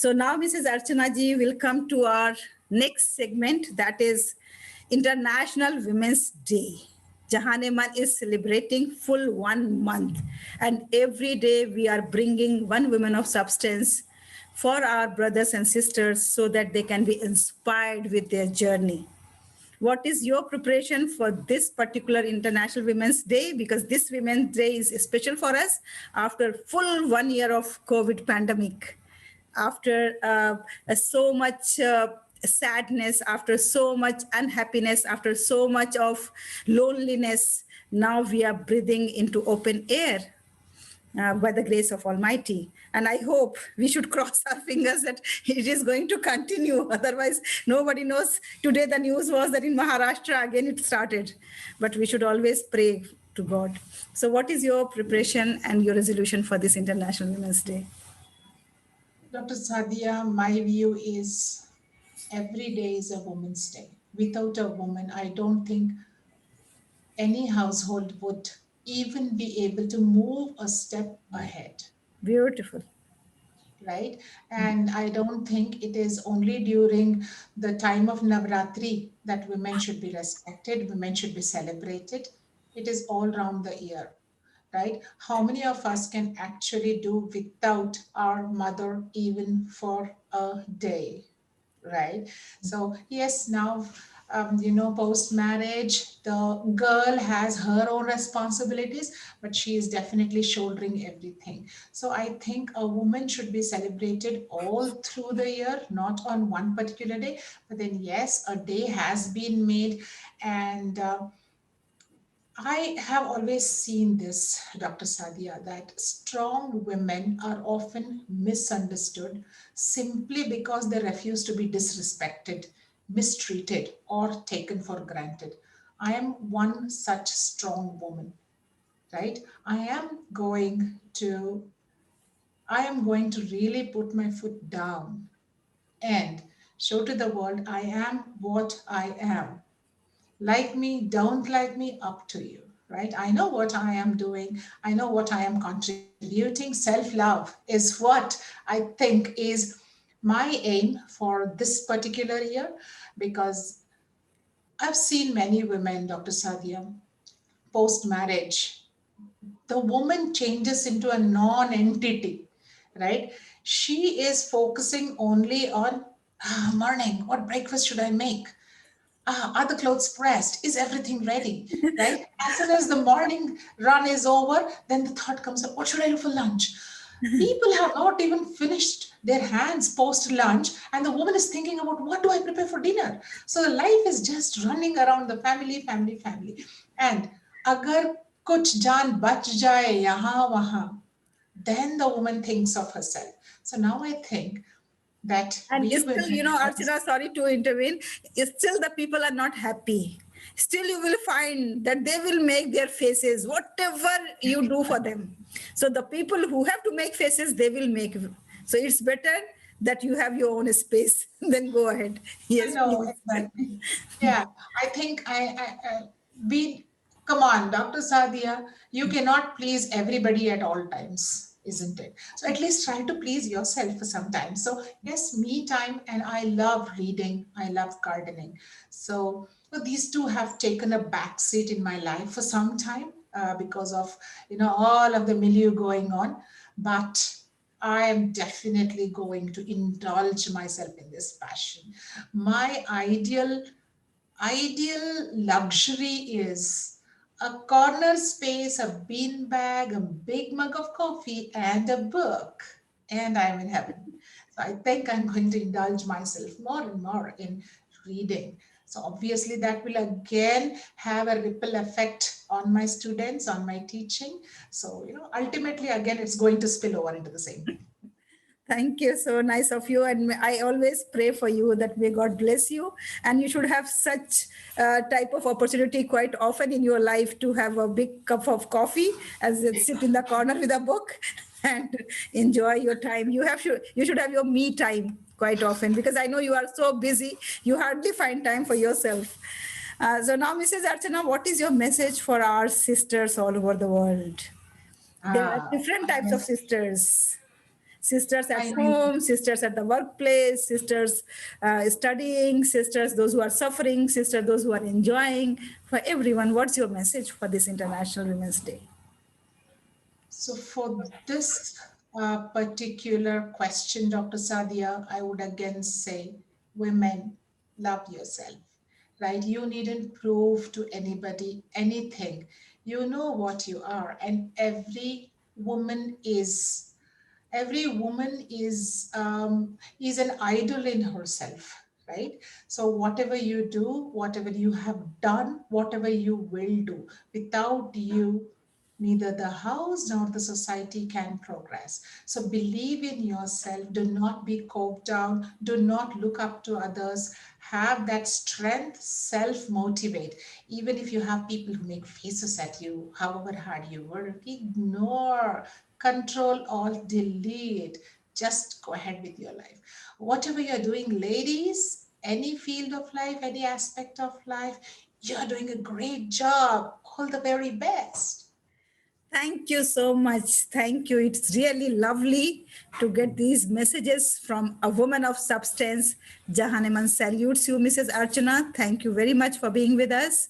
So now Mrs. Archana ji will come to our next segment, that is International Women's Day. Jahaneman is celebrating full 1 month, and every day we are bringing one woman of substance for our brothers and sisters so that they can be inspired with their journey. What is your preparation for this particular International Women's Day? Because this Women's Day is special for us after full 1 year of COVID pandemic, after so much sadness, after so much unhappiness, after so much of loneliness. Now we are breathing into open air by the grace of Almighty. And I hope we should cross our fingers that it is going to continue. Otherwise, nobody knows. Today, the news was that in Maharashtra, again, it started. But we should always pray to God. So what is your preparation and your resolution for this International Women's Day? Dr. Sadia, my view is every day is a woman's day. Without a woman, I don't think any household would even be able to move a step ahead. Beautiful. Right? And I don't think it is only during the time of Navratri that women should be respected, women should be celebrated. It is all round the year, right? How many of us can actually do without our mother even for a day? Right? So yes, now post marriage, the girl has her own responsibilities, but she is definitely shouldering everything. So I think a woman should be celebrated all through the year, not on one particular day. But then yes, a day has been made, and I have always seen this, Dr. Sadia, that strong women are often misunderstood simply because they refuse to be disrespected, mistreated, or taken for granted. I am one such strong woman, right? I am going to really put my foot down and show to the world I am what I am. Like me, don't like me, up to you, right? I know what I am doing. I know what I am contributing. Self love is what I think is my aim for this particular year, because I've seen many women, Dr. Sadia, post marriage, the woman changes into a non entity, right? She is focusing only on morning, what breakfast should I make? Are the clothes pressed? Is everything ready? Right? As soon as the morning run is over, then the thought comes up, what should I do for lunch? People have not even finished their hands post lunch, and the woman is thinking about what do I prepare for dinner. So the life is just running around the family, family, family. And agar kuch jaan bach jaye yahan wahan, then the woman thinks of herself. So now I think that And we it's still, women, Archana, sorry to intervene, it's still the people are not happy. Still, you will find that they will make their faces, whatever you do for them. So the people who have to make faces, they will make. So it's better that you have your own space. Then go ahead. I Yes, know, please. exactly. Yeah, I think we, come on, Dr. Sadia, you cannot please everybody at all times, isn't it? So at least try to please yourself for some time. So yes, me time, and I love reading, I love gardening. So these two have taken a back seat in my life for some time because of, all of the milieu going on. But I am definitely going to indulge myself in this passion. My ideal luxury is a corner space, a bean bag, a big mug of coffee, and a book. And I'm in heaven. So I think I'm going to indulge myself more and more in reading. So obviously that will again have a ripple effect on my students, on my teaching. So, ultimately again, it's going to spill over into the same thing. Thank you. So nice of you. And I always pray for you that may God bless you. And you should have such type of opportunity quite often in your life to have a big cup of coffee as you sit in the corner with a book and enjoy your time. You should have your me time quite often, because I know you are so busy. You hardly find time for yourself. So now, Mrs. Archana, what is your message for our sisters all over the world? There are Ah, different types of sisters. Sisters at I home, sisters at the workplace, sisters studying, sisters those who are suffering, sisters those who are enjoying. For everyone, what's your message for this International Women's Day? So for this particular question, Dr. Sadia, I would again say, women, love yourself, right? You needn't prove to anybody anything. You know what you are, and every woman is an idol in herself, right? So whatever you do, whatever you have done, whatever you will do, without you, neither the house nor the society can progress. So believe in yourself. Do not be coked down. Do not look up to others. Have that strength, self motivate. Even if you have people who make faces at you, however hard you work, ignore, control, alt, delete. Just go ahead with your life. Whatever you're doing, ladies, any field of life, any aspect of life, you're doing a great job. All the very best. Thank you so much. Thank you. It's really lovely to get these messages from a woman of substance. Jahaneman salutes you, Mrs. Archana. Thank you very much for being with us.